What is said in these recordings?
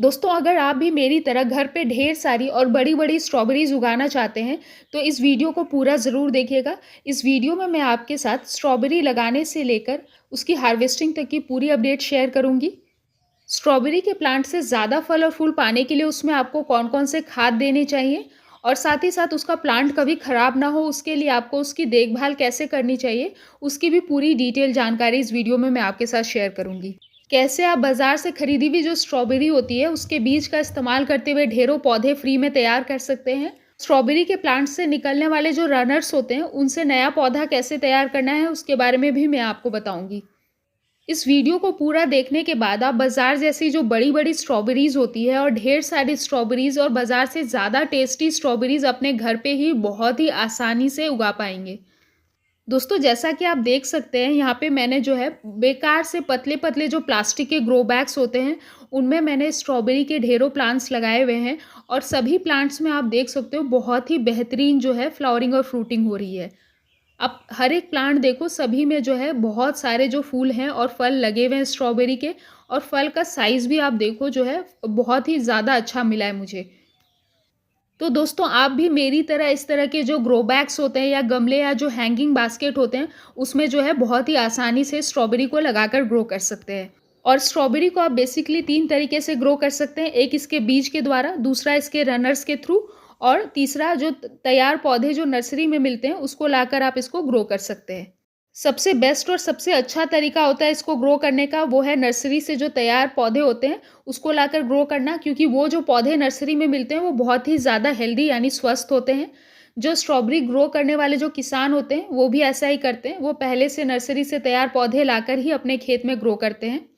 दोस्तों, अगर आप भी मेरी तरह घर पे ढेर सारी और बड़ी-बड़ी स्ट्रॉबेरीज़ उगाना चाहते हैं, तो इस वीडियो को पूरा ज़रूर देखिएगा। इस वीडियो में मैं आपके साथ स्ट्रॉबेरी लगाने से लेकर उसकी हार्वेस्टिंग तक की पूरी अपडेट शेयर करूँगी। स्ट्रॉबेरी के प्लांट से ज़्यादा फल और फूल पाने के लिए उसमें आपको कौन-कौन से खाद देने चाहिए और साथ ही साथ उसका प्लांट कभी खराब ना हो, उसके लिए आपको उसकी देखभाल कैसे करनी चाहिए, उसकी भी पूरी डिटेल जानकारी इस वीडियो में मैं आपके साथ शेयर करूँगी। कैसे आप बाज़ार से खरीदी हुई जो स्ट्रॉबेरी होती है, उसके बीज का इस्तेमाल करते हुए ढेरों पौधे फ्री में तैयार कर सकते हैं। स्ट्रॉबेरी के प्लांट से निकलने वाले जो रनर्स होते हैं, उनसे नया पौधा कैसे तैयार करना है, उसके बारे में भी मैं आपको बताऊँगी। इस वीडियो को पूरा देखने के बाद आप बाज़ार जैसी जो बड़ी-बड़ी स्ट्रॉबेरीज़ होती है और ढेर सारी स्ट्रॉबेरीज़ और बाज़ार से ज़्यादा टेस्टी स्ट्रॉबेरीज़ अपने घर पे ही बहुत ही आसानी से उगा पाएँगे। दोस्तों, जैसा कि आप देख सकते हैं, यहाँ पे मैंने जो है बेकार से पतले-पतले जो प्लास्टिक के ग्रो बैग्स होते हैं, उनमें मैंने स्ट्रॉबेरी के ढेरों प्लांट्स लगाए हुए हैं और सभी प्लांट्स में आप देख सकते हो बहुत ही बेहतरीन जो है फ्लावरिंग और फ्रूटिंग हो रही है। आप हर एक प्लांट देखो, सभी में जो है बहुत सारे जो फूल हैं और फल लगे हुए हैं स्ट्रॉबेरी के, और फल का साइज़ भी आप देखो जो है बहुत ही ज़्यादा अच्छा मिला है मुझे। तो दोस्तों, आप भी मेरी तरह इस तरह के जो ग्रो बैग्स होते हैं या गमले या जो हैंगिंग बास्केट होते हैं, उसमें जो है बहुत ही आसानी से स्ट्रॉबेरी को लगाकर ग्रो कर सकते हैं। और स्ट्रॉबेरी को आप बेसिकली 3 तरीके से ग्रो कर सकते हैं। एक इसके बीज के द्वारा, दूसरा इसके रनर्स के थ्रू और तीसरा जो तैयार पौधे जो नर्सरी में मिलते हैं, उसको लाकर आप इसको ग्रो कर सकते हैं। सबसे बेस्ट और सबसे अच्छा तरीका होता है इसको ग्रो करने का, वो है नर्सरी से जो तैयार पौधे होते हैं, उसको लाकर ग्रो करना, क्योंकि वो जो पौधे नर्सरी में मिलते हैं, वो बहुत ही ज़्यादा हेल्दी यानी स्वस्थ होते हैं। जो स्ट्रॉबेरी ग्रो करने वाले जो किसान होते हैं, वो भी ऐसा ही करते हैं। वो पहले से नर्सरी से तैयार पौधे लाकर ही अपने खेत में ग्रो करते हैं।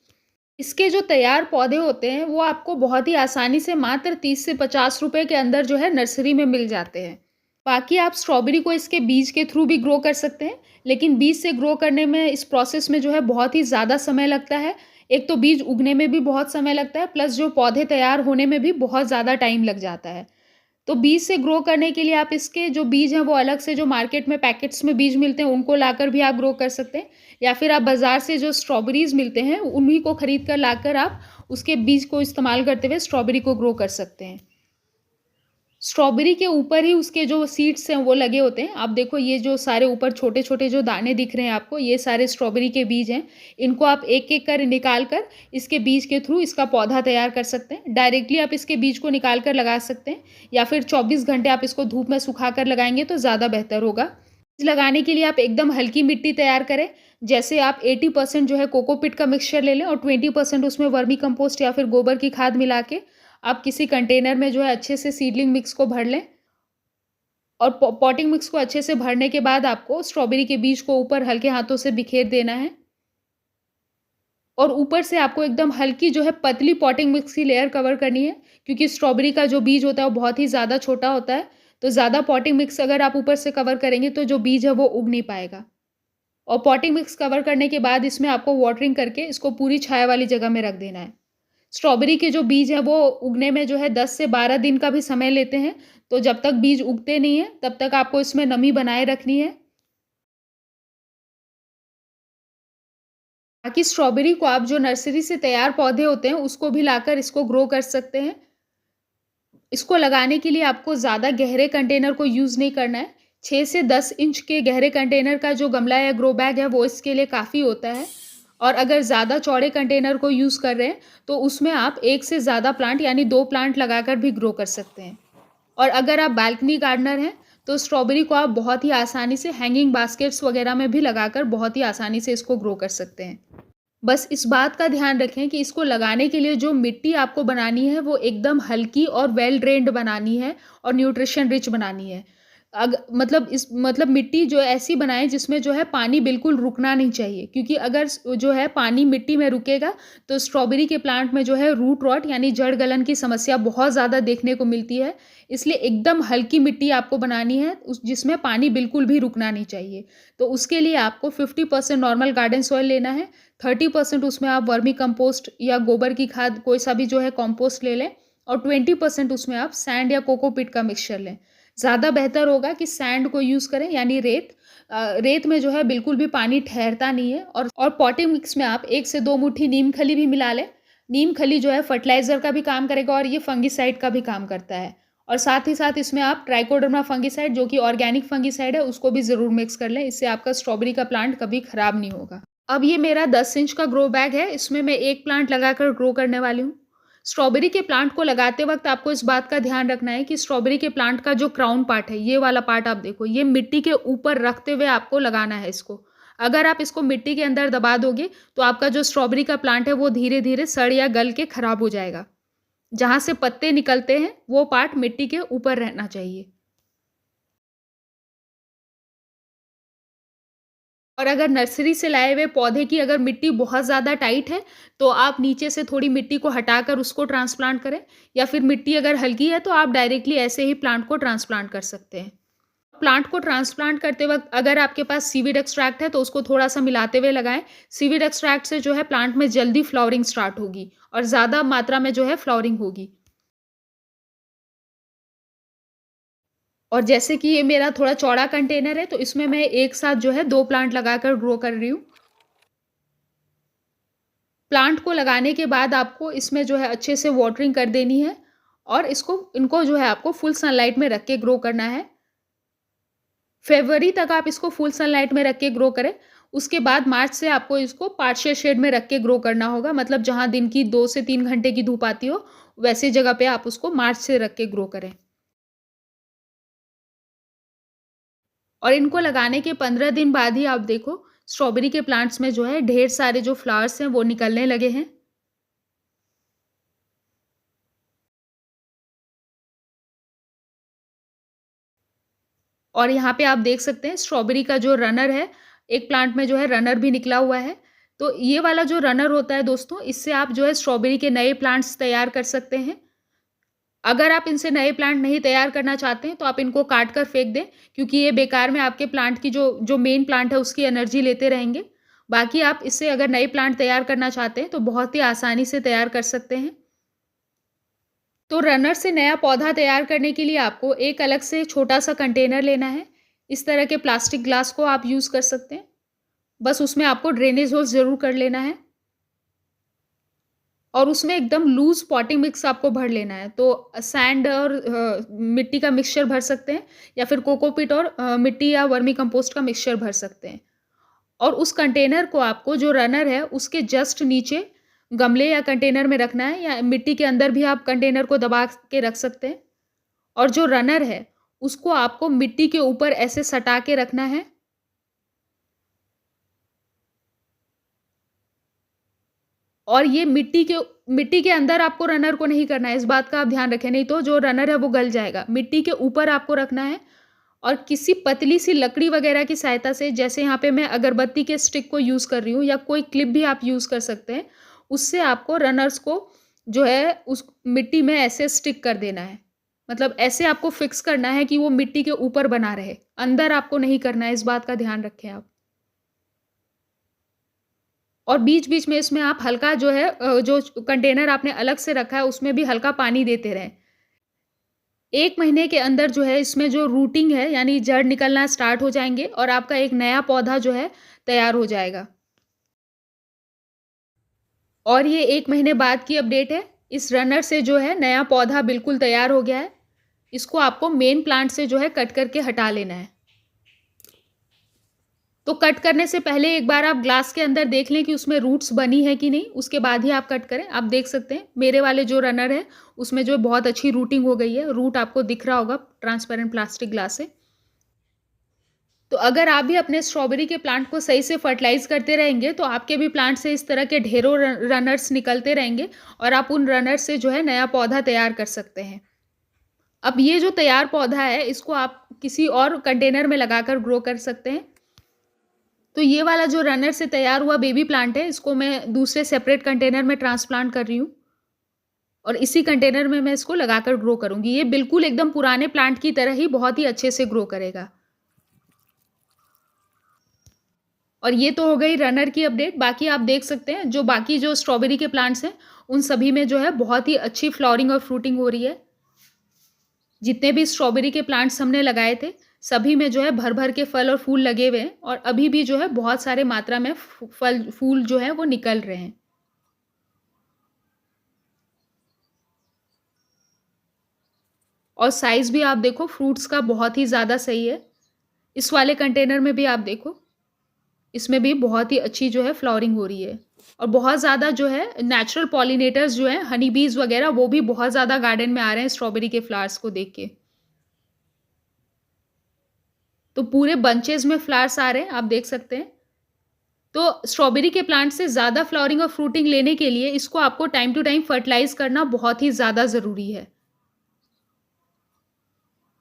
इसके जो तैयार पौधे होते हैं, वो आपको बहुत ही आसानी से मात्र 30 से 50 रुपए के अंदर जो है नर्सरी में मिल जाते हैं। बाकी आप स्ट्रॉबेरी को इसके बीज के थ्रू भी ग्रो कर सकते हैं, लेकिन बीज से ग्रो करने में इस प्रोसेस में जो है बहुत ही ज़्यादा समय लगता है। एक तो बीज उगने में भी बहुत समय लगता है, प्लस जो पौधे तैयार होने में भी बहुत ज़्यादा टाइम लग जाता है। तो बीज से ग्रो करने के लिए आप इसके जो बीज हैं, वो अलग से जो मार्केट में पैकेट्स में बीज मिलते हैं, उनको लाकर भी आप ग्रो कर सकते हैं, या फिर आप बाज़ार से जो स्ट्रॉबेरीज़ मिलते हैं, उन्हीं को खरीद कर लाकर आप उसके बीज को इस्तेमाल करते हुए स्ट्रॉबेरी को ग्रो कर सकते हैं। स्ट्रॉबेरी के ऊपर ही उसके जो सीड्स हैं वो लगे होते हैं। आप देखो, ये जो सारे ऊपर छोटे-छोटे जो दाने दिख रहे हैं आपको, ये सारे स्ट्रॉबेरी के बीज हैं। इनको आप एक-एक कर निकाल कर इसके बीज के थ्रू इसका पौधा तैयार कर सकते हैं। डायरेक्टली आप इसके बीज को निकाल कर लगा सकते हैं, या फिर 24 घंटे आप इसको धूप में सुखा कर लगाएँगे तो ज़्यादा बेहतर होगा। बीज लगाने के लिए आप एकदम हल्की मिट्टी तैयार करें। जैसे आप 80% जो है कोकोपीट का मिक्सचर ले लें और 20% उसमें वर्मी कंपोस्ट या फिर गोबर की खाद मिला के आप किसी कंटेनर में जो है अच्छे से सीडलिंग मिक्स को भर लें, और पॉटिंग मिक्स को अच्छे से भरने के बाद आपको स्ट्रॉबेरी के बीज को ऊपर हल्के हाथों से बिखेर देना है, और ऊपर से आपको एकदम हल्की जो है पतली पॉटिंग मिक्स की लेयर कवर करनी है, क्योंकि स्ट्रॉबेरी का जो बीज होता है वो बहुत ही ज़्यादा छोटा होता है। तो ज़्यादा पॉटिंग मिक्स अगर आप ऊपर से कवर करेंगे तो जो बीज है वो उग नहीं पाएगा। और पॉटिंग मिक्स कवर करने के बाद इसमें आपको वाटरिंग करके इसको पूरी छाया वाली जगह में रख देना है। स्ट्रॉबेरी के जो बीज हैं वो उगने में जो है 10 से 12 दिन का भी समय लेते हैं, तो जब तक बीज उगते नहीं हैं, तब तक आपको इसमें नमी बनाए रखनी है। बाकी स्ट्रॉबेरी को आप जो नर्सरी से तैयार पौधे होते हैं, उसको भी लाकर इसको ग्रो कर सकते हैं। इसको लगाने के लिए आपको ज़्यादा गहरे कंटेनर को यूज़ नहीं करना है। 6 से 10 इंच के गहरे कंटेनर का जो गमला या ग्रो बैग है, वो इसके लिए काफ़ी होता है। और अगर ज़्यादा चौड़े कंटेनर को यूज़ कर रहे हैं, तो उसमें आप 1 से ज़्यादा प्लांट यानी 2 प्लांट लगाकर भी ग्रो कर सकते हैं। और अगर आप बालकनी गार्डनर हैं, तो स्ट्रॉबेरी को आप बहुत ही आसानी से हैंगिंग बास्केट्स वगैरह में भी लगाकर बहुत ही आसानी से इसको ग्रो कर सकते हैं। बस इस बात का ध्यान रखें कि इसको लगाने के लिए जो मिट्टी आपको बनानी है, वो एकदम हल्की और वेल ड्रेन्ड बनानी है और न्यूट्रिशन रिच बनानी है। मतलब मिट्टी जो ऐसी बनाएँ जिसमें जो है पानी बिल्कुल रुकना नहीं चाहिए, क्योंकि अगर जो है पानी मिट्टी में रुकेगा, तो स्ट्रॉबेरी के प्लांट में जो है रूट रॉट यानी जड़ गलन की समस्या बहुत ज़्यादा देखने को मिलती है। इसलिए एकदम हल्की मिट्टी आपको बनानी है, जिसमें पानी बिल्कुल भी रुकना नहीं चाहिए। तो उसके लिए आपको 50% नॉर्मल गार्डन सॉइल लेना है, 30% उसमें आप वर्मी कंपोस्ट या गोबर की खाद कोई सा भी जो है कंपोस्ट ले लें, और 20% उसमें आप सैंड या कोकोपीट का मिक्सचर लें। ज़्यादा बेहतर होगा कि सैंड को यूज़ करें, यानी रेत। रेत में जो है बिल्कुल भी पानी ठहरता नहीं है। और पॉटिंग मिक्स में आप 1 से 2 मुट्ठी नीम खली भी मिला लें। नीम खली जो है फर्टिलाइज़र का भी काम करेगा और ये फंगिसाइड का भी काम करता है। और साथ ही साथ इसमें आप ट्राइकोडर्मा फंगिसाइड जो कि ऑर्गेनिक फंगिसाइड है उसको भी ज़रूर मिक्स कर लें, इससे आपका स्ट्रॉबेरी का प्लांट कभी खराब नहीं होगा। अब ये मेरा 10 इंच का ग्रो बैग है, इसमें मैं 1 प्लांट लगाकर ग्रो करने वाली हूँ। स्ट्रॉबेरी के प्लांट को लगाते वक़्त आपको इस बात का ध्यान रखना है कि स्ट्रॉबेरी के प्लांट का जो क्राउन पार्ट है, ये वाला पार्ट आप देखो, ये मिट्टी के ऊपर रखते हुए आपको लगाना है इसको। अगर आप इसको मिट्टी के अंदर दबा दोगे, तो आपका जो स्ट्रॉबेरी का प्लांट है, वो धीरे-धीरे सड़ या गल के खराब हो जाएगा। जहाँ से पत्ते निकलते हैं, वो पार्ट मिट्टी के ऊपर रहना चाहिए। और अगर नर्सरी से लाए हुए पौधे की अगर मिट्टी बहुत ज़्यादा टाइट है, तो आप नीचे से थोड़ी मिट्टी को हटाकर उसको ट्रांसप्लांट करें, या फिर मिट्टी अगर हल्की है, तो आप डायरेक्टली ऐसे ही प्लांट को ट्रांसप्लांट कर सकते हैं। प्लांट को ट्रांसप्लांट करते वक़्त अगर आपके पास सीवीड एक्सट्रैक्ट है, तो उसको थोड़ा-सा मिलाते हुए लगाएँ। सीवीड एक्सट्रैक्ट से जो है प्लांट में जल्दी फ्लावरिंग स्टार्ट होगी और ज़्यादा मात्रा में जो है फ्लावरिंग होगी। और जैसे कि ये मेरा थोड़ा चौड़ा कंटेनर है, तो इसमें मैं एक साथ जो है 2 प्लांट लगाकर ग्रो कर रही हूँ। प्लांट को लगाने के बाद आपको इसमें जो है अच्छे से वाटरिंग कर देनी है और इनको जो है आपको फुल सनलाइट में रख के ग्रो करना है। फ़रवरी तक आप इसको फुल सनलाइट में रख के ग्रो करें। उसके बाद मार्च से आपको इसको पार्शियल शेड में रख के ग्रो करना होगा। मतलब जहाँ दिन की 2 से 3 घंटे की धूप आती हो, वैसी जगह पे आप उसको मार्च से रख के ग्रो करें। और इनको लगाने के 15 दिन बाद ही आप देखो, स्ट्रॉबेरी के प्लांट्स में जो है ढेर सारे जो फ्लावर्स हैं, वो निकलने लगे हैं। और यहाँ पे आप देख सकते हैं स्ट्रॉबेरी का जो रनर है, एक प्लांट में जो है रनर भी निकला हुआ है। तो ये वाला जो रनर होता है दोस्तों, इससे आप जो है स्ट्रॉबेरी के नए प्लांट्स तैयार कर सकते हैं। अगर आप इनसे नए प्लांट नहीं तैयार करना चाहते हैं, तो आप इनको काट कर फेंक दें, क्योंकि ये बेकार में आपके प्लांट की जो जो मेन प्लांट है, उसकी एनर्जी लेते रहेंगे। बाकी आप इससे अगर नए प्लांट तैयार करना चाहते हैं, तो बहुत ही आसानी से तैयार कर सकते हैं। तो रनर से नया पौधा तैयार करने के लिए आपको एक अलग से छोटा-सा कंटेनर लेना है। इस तरह के प्लास्टिक ग्लास को आप यूज़ कर सकते हैं। बस उसमें आपको ड्रेनेज होल ज़रूर कर लेना है और उसमें एकदम लूज़ पॉटिंग मिक्स आपको भर लेना है। तो सैंड और मिट्टी का मिक्सचर भर सकते हैं, या फिर कोकोपीट और मिट्टी या वर्मी कंपोस्ट का मिक्सचर भर सकते हैं। और उस कंटेनर को आपको, जो रनर है, उसके जस्ट नीचे गमले या कंटेनर में रखना है, या मिट्टी के अंदर भी आप कंटेनर को दबा के रख सकते हैं। और जो रनर है, उसको आपको मिट्टी के ऊपर ऐसे सटा के रखना है। और ये मिट्टी के अंदर आपको रनर को नहीं करना है, इस बात का आप ध्यान रखें, नहीं तो जो रनर है वो गल जाएगा। मिट्टी के ऊपर आपको रखना है और किसी पतली सी लकड़ी वगैरह की सहायता से, जैसे यहाँ पे मैं अगरबत्ती के स्टिक को यूज़ कर रही हूँ, या कोई क्लिप भी आप यूज़ कर सकते हैं, उससे आपको रनर्स को जो है उस मिट्टी में ऐसे स्टिक कर देना है। मतलब ऐसे आपको फिक्स करना है कि वो मिट्टी के ऊपर बना रहे, अंदर आपको नहीं करना है, इस बात का ध्यान रखें आप। और बीच-बीच में इसमें आप हल्का जो है जो कंटेनर आपने अलग से रखा है, उसमें भी हल्का पानी देते रहें। 1 महीने के अंदर जो है इसमें जो रूटिंग है, यानी जड़ निकलना स्टार्ट हो जाएँगे और आपका एक नया पौधा जो है तैयार हो जाएगा। और ये 1 महीने बाद की अपडेट है। इस रनर से जो है नया पौधा बिल्कुल तैयार हो गया है। इसको आपको मेन प्लांट से जो है कट करके हटा लेना है। तो कट करने से पहले एक बार आप ग्लास के अंदर देख लें कि उसमें रूट्स बनी है कि नहीं, उसके बाद ही आप कट करें। आप देख सकते हैं मेरे वाले जो रनर है, उसमें जो बहुत अच्छी रूटिंग हो गई है, रूट आपको दिख रहा होगा ट्रांसपेरेंट प्लास्टिक ग्लास से। तो अगर आप भी अपने स्ट्रॉबेरी के प्लांट को सही से फर्टिलाइज़ करते रहेंगे, तो आपके भी प्लांट से इस तरह के ढेरों रनर्स निकलते रहेंगे और आप उन रनर्स से जो है नया पौधा तैयार कर सकते हैं। अब ये जो तैयार पौधा है, इसको आप किसी और कंटेनर में लगाकर ग्रो कर सकते हैं। तो ये वाला जो रनर से तैयार हुआ बेबी प्लांट है, इसको मैं दूसरे सेपरेट कंटेनर में ट्रांसप्लांट कर रही हूँ और इसी कंटेनर में मैं इसको लगाकर ग्रो करूँगी। ये बिल्कुल एकदम पुराने प्लांट की तरह ही बहुत ही अच्छे से ग्रो करेगा। और ये तो हो गई रनर की अपडेट। बाकी आप देख सकते हैं जो बाकी जो स्ट्रॉबेरी के प्लांट्स हैं, उन सभी में जो है बहुत ही अच्छी फ्लावरिंग और फ्रूटिंग हो रही है। जितने भी स्ट्रॉबेरी के प्लांट्स हमने लगाए थे, सभी में जो है भर-भर के फल और फूल लगे हुए हैं और अभी भी जो है बहुत सारे मात्रा में फल फूल जो है वो निकल रहे हैं। और साइज़ भी आप देखो फ्रूट्स का बहुत ही ज़्यादा सही है। इस वाले कंटेनर में भी आप देखो, इसमें भी बहुत ही अच्छी जो है फ्लावरिंग हो रही है। और बहुत ज़्यादा जो है नेचुरल पॉलिनेटर्स जो हैं, हनी बीज़ वगैरह वो भी बहुत ज़्यादा गार्डन में आ रहे हैं स्ट्रॉबेरी के फ्लावर्स को देख के। तो पूरे बंचेज़ में फ्लावर्स आ रहे हैं, आप देख सकते हैं। तो स्ट्रॉबेरी के प्लांट से ज़्यादा फ्लावरिंग और फ्रूटिंग लेने के लिए इसको आपको टाइम टू टाइम फर्टिलाइज़ करना बहुत ही ज़्यादा ज़रूरी है।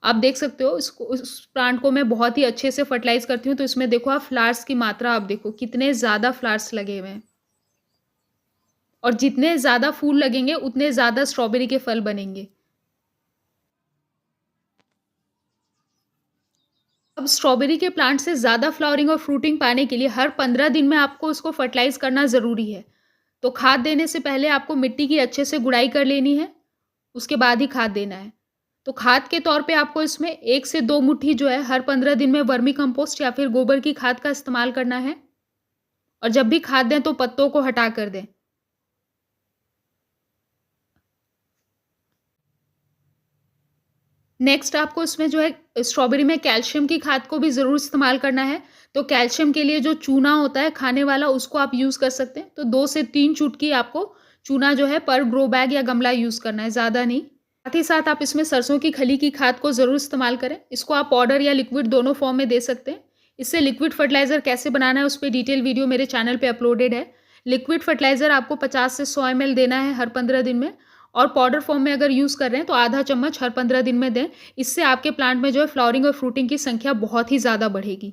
आप देख सकते हो इसको, उस प्लांट को मैं बहुत ही अच्छे से फर्टिलाइज़ करती हूँ, तो इसमें देखो आप फ्लावर्स की मात्रा आप देखो कितने ज़्यादा फ्लावर्स लगे हुए हैं। और जितने ज़्यादा फूल लगेंगे उतने ज़्यादा स्ट्रॉबेरी के फल बनेंगे। अब स्ट्रॉबेरी के प्लांट से ज़्यादा फ्लावरिंग और फ्रूटिंग पाने के लिए हर 15 दिन में आपको उसको फर्टिलाइज़ करना ज़रूरी है। तो खाद देने से पहले आपको मिट्टी की अच्छे से गुड़ाई कर लेनी है, उसके बाद ही खाद देना है। तो खाद के तौर पे आपको इसमें 1 से 2 मुट्ठी जो है हर 15 दिन में वर्मी कंपोस्ट या फिर गोबर की खाद का इस्तेमाल करना है। और जब भी खाद दें तो पत्तों को हटा कर दें। नेक्स्ट आपको इसमें जो है स्ट्रॉबेरी में कैल्शियम की खाद को भी ज़रूर इस्तेमाल करना है। तो कैल्शियम के लिए जो चूना होता है खाने वाला उसको आप यूज़ कर सकते हैं। तो 2 से 3 चुटकी आपको चूना जो है पर ग्रो बैग या गमला यूज़ करना है, ज़्यादा नहीं। साथ ही साथ आप इसमें सरसों की खली की खाद को ज़रूर इस्तेमाल करें। इसको आप पाउडर या लिक्विड दोनों फॉर्म में दे सकते हैं। इससे लिक्विड फर्टिलाइज़र कैसे बनाना है उस पे डिटेल वीडियो मेरे चैनल पे अपलोडेड है। लिक्विड फर्टिलाइज़र आपको 50 से 100 ml देना है हर 15 दिन में। और पाउडर फॉर्म में अगर यूज़ कर रहे हैं तो आधा चम्मच हर 15 दिन में दें। इससे आपके प्लांट में जो है फ्लावरिंग और फ्रूटिंग की संख्या बहुत ही ज़्यादा बढ़ेगी।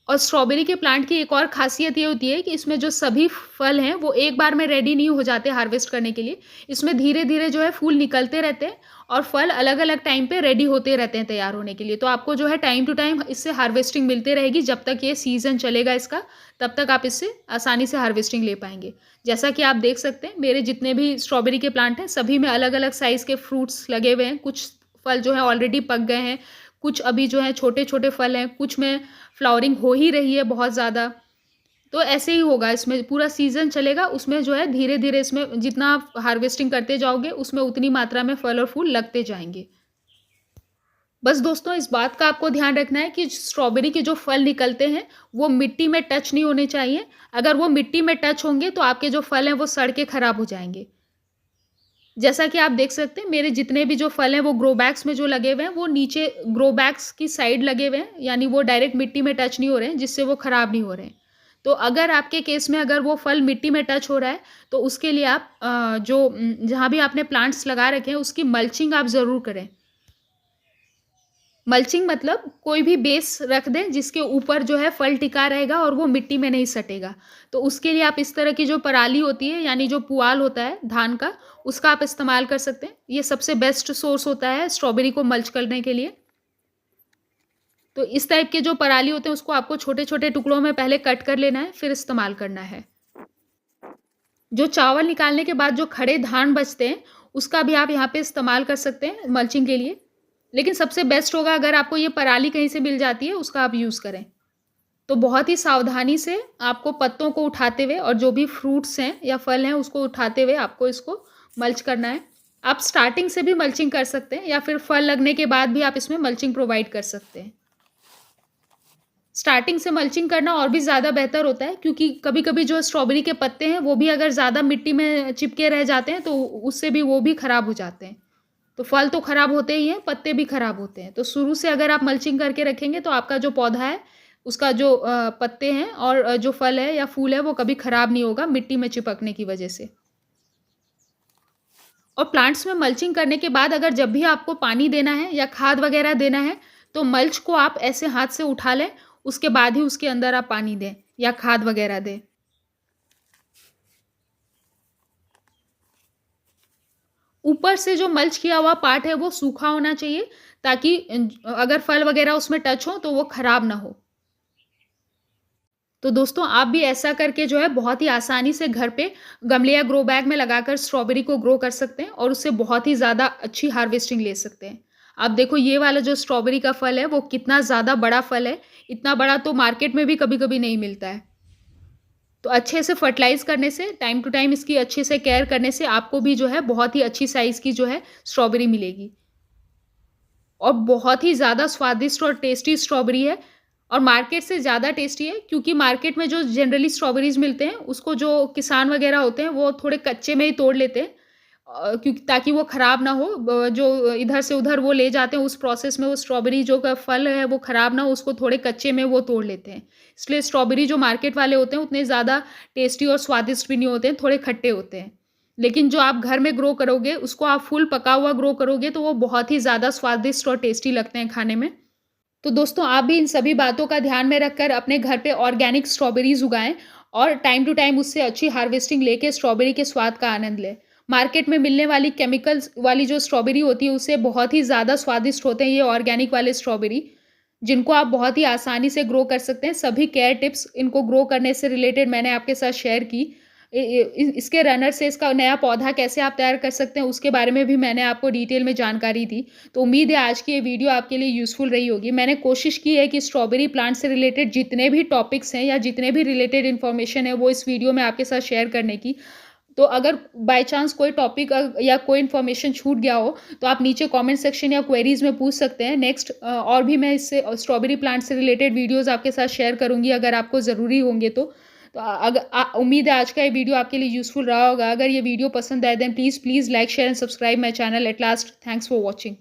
और स्ट्रॉबेरी के प्लांट की एक और ख़ासियत ये होती है कि इसमें जो सभी फल हैं वो एक बार में रेडी नहीं हो जाते हार्वेस्ट करने के लिए। इसमें धीरे-धीरे जो है फूल निकलते रहते हैं और फल अलग-अलग टाइम पे रेडी होते रहते हैं तैयार होने के लिए। तो आपको जो है टाइम टू टाइम इससे हार्वेस्टिंग मिलती रहेगी। जब तक ये सीज़न चलेगा इसका, तब तक आप इससे आसानी से हार्वेस्टिंग ले पाएँगे। जैसा कि आप देख सकते हैं मेरे जितने भी स्ट्रॉबेरी के प्लांट हैं सभी में अलग-अलग साइज़ के फ्रूट्स लगे हुए हैं। कुछ फल जो है ऑलरेडी पक गए हैं, कुछ अभी जो है छोटे-छोटे फल हैं, कुछ में फ्लावरिंग हो ही रही है बहुत ज़्यादा। तो ऐसे ही होगा, इसमें पूरा सीज़न चलेगा, उसमें जो है धीरे-धीरे इसमें जितना आप हार्वेस्टिंग करते जाओगे, उसमें उतनी मात्रा में फल और फूल लगते जाएँगे। बस दोस्तों इस बात का आपको ध्यान रखना है कि स्ट्रॉबेरी के जो फल निकलते हैं, वो मिट्टी में टच नहीं होने चाहिए। अगर वो मिट्टी में टच होंगे तो आपके जो फल हैं वो सड़ के खराब हो जाएँगे। जैसा कि आप देख सकते हैं मेरे जितने भी जो फल हैं वो ग्रो बैग्स में जो लगे हुए हैं वो नीचे ग्रो बैग्स की साइड लगे हुए हैं, यानी वो डायरेक्ट मिट्टी में टच नहीं हो रहे हैं जिससे वो ख़राब नहीं हो रहे हैं। तो अगर आपके केस में अगर वो फल मिट्टी में टच हो रहा है तो उसके लिए आप जहाँ भी आपने प्लांट्स लगा रखे हैं उसकी मल्चिंग आप ज़रूर करें। मल्चिंग मतलब कोई भी बेस रख दें जिसके ऊपर जो है फल टिका रहेगा और वो मिट्टी में नहीं सटेगा। तो उसके लिए आप इस तरह की जो पराली होती है यानी जो पुआल होता है धान का, उसका आप इस्तेमाल कर सकते हैं। ये सबसे बेस्ट सोर्स होता है स्ट्रॉबेरी को मल्च करने के लिए। तो इस टाइप के जो पराली होते हैं उसको आपको छोटे-छोटे टुकड़ों में पहले कट कर लेना है, फिर इस्तेमाल करना है। जो चावल निकालने के बाद जो खड़े धान बचते हैं, उसका भी आप यहाँ पे इस्तेमाल कर सकते हैं मल्चिंग के लिए। लेकिन सबसे बेस्ट होगा अगर आपको ये पराली कहीं से मिल जाती है, उसका आप यूज़ करें। तो बहुत ही सावधानी से आपको पत्तों को उठाते हुए और जो भी फ्रूट्स हैं या फल हैं, उसको उठाते हुए आपको इसको मल्च करना है। आप स्टार्टिंग से भी मल्चिंग कर सकते हैं या फिर फल लगने के बाद भी आप इसमें मल्चिंग प्रोवाइड कर सकते हैं। स्टार्टिंग से मल्चिंग करना और भी ज़्यादा बेहतर होता है क्योंकि कभी-कभी जो स्ट्रॉबेरी के पत्ते हैं, वो भी अगर ज़्यादा मिट्टी में चिपके रह जाते हैं, तो उससे भी वो भी खराब हो जाते हैं। तो फल तो खराब होते ही हैं, पत्ते भी खराब होते हैं। तो शुरू से अगर आप मल्चिंग करके रखेंगे, तो आपका जो पौधा है, उसका जो पत्ते हैं और जो फल है या फूल है, वो कभी खराब नहीं होगा मिट्टी में चिपकने की वजह से। और प्लांट्स में मल्चिंग करने के बाद अगर जब भी आपको पानी देना है या खाद वगैरह देना है, तो मल्च को आप ऐसे हाथ से उठा लें, उसके बाद ही उसके अंदर आप पानी दें या खाद वगैरह दें। ऊपर से जो मल्च किया हुआ पार्ट है वो सूखा होना चाहिए ताकि अगर फल वगैरह उसमें टच हो तो वो खराब ना हो। तो दोस्तों आप भी ऐसा करके जो है बहुत ही आसानी से घर पे गमले या ग्रो बैग में लगाकर स्ट्रॉबेरी को ग्रो कर सकते हैं और उससे बहुत ही ज़्यादा अच्छी हार्वेस्टिंग ले सकते हैं। आप देखो ये वाला जो स्ट्रॉबेरी का फल है वो कितना ज़्यादा बड़ा फल है, इतना बड़ा तो मार्केट में भी कभी-कभी नहीं मिलता है। तो अच्छे से फर्टिलाइज़ करने से, टाइम टू टाइम इसकी अच्छे से केयर करने से आपको भी जो है बहुत ही अच्छी साइज़ की जो है स्ट्रॉबेरी मिलेगी। और बहुत ही ज़्यादा स्वादिष्ट और टेस्टी स्ट्रॉबेरी है और मार्केट से ज़्यादा टेस्टी है, क्योंकि मार्केट में जो जनरली स्ट्रॉबेरीज़ मिलते हैं, उसको जो किसान वगैरह होते हैं, वो थोड़े कच्चे में ही तोड़ लेते हैं। क्योंकि ताकि वो खराब ना हो, जो इधर से उधर वो ले जाते हैं, उस प्रोसेस में वो स्ट्रॉबेरी जो का फल है वो खराब ना हो, उसको थोड़े कच्चे में वो तोड़ लेते हैं। इसलिए स्ट्रॉबेरी जो मार्केट वाले होते हैं उतने ज़्यादा टेस्टी और स्वादिष्ट भी नहीं होते हैं, थोड़े खट्टे होते हैं। लेकिन जो आप घर में ग्रो करोगे, उसको आप फुल पका हुआ ग्रो करोगे, तो वो बहुत ही ज़्यादा स्वादिष्ट और टेस्टी लगते हैं खाने में। तो दोस्तों, आप भी इन सभी बातों का ध्यान में रखकर अपने घर पे ऑर्गेनिक स्ट्रॉबेरीज़ उगाएँ और टाइम टू टाइम उससे अच्छी हार्वेस्टिंग लेके स्ट्रॉबेरी के स्वाद का आनंद लें। मार्केट में मिलने वाली केमिकल्स वाली जो स्ट्रॉबेरी होती है, उससे बहुत ही ज़्यादा स्वादिष्ट होते हैं ये ऑर्गेनिक वाले स्ट्रॉबेरी, जिनको आप बहुत ही आसानी से ग्रो कर सकते हैं। सभी केयर टिप्स इनको ग्रो करने से रिलेटेड मैंने आपके साथ शेयर की। इसके रनर से इसका नया पौधा कैसे आप तैयार कर सकते हैं, उसके बारे में भी मैंने आपको डिटेल में जानकारी दी। तो उम्मीद है आज की ये वीडियो आपके लिए यूज़फुल रही होगी। मैंने कोशिश की है कि स्ट्रॉबेरी प्लांट से रिलेटेड जितने भी टॉपिक्स हैं या जितने भी रिलेटेड इन्फॉर्मेशन है, वो इस वीडियो में आपके साथ शेयर करने की। तो अगर बाय चांस कोई टॉपिक या कोई इन्फॉर्मेशन छूट गया हो, तो आप नीचे कमेंट सेक्शन या क्वेरीज़ में पूछ सकते हैं। नेक्स्ट और भी मैं इससे स्ट्रॉबेरी प्लांट से रिलेटेड वीडियोज़ आपके साथ शेयर करूँगी, अगर आपको ज़रूरी होंगे तो। तो उम्मीद है आज का ये वीडियो आपके लिए यूज़फुल रहा होगा। अगर ये वीडियो पसंद आए, then please like, share and subscribe my channel. At last, thanks for watching.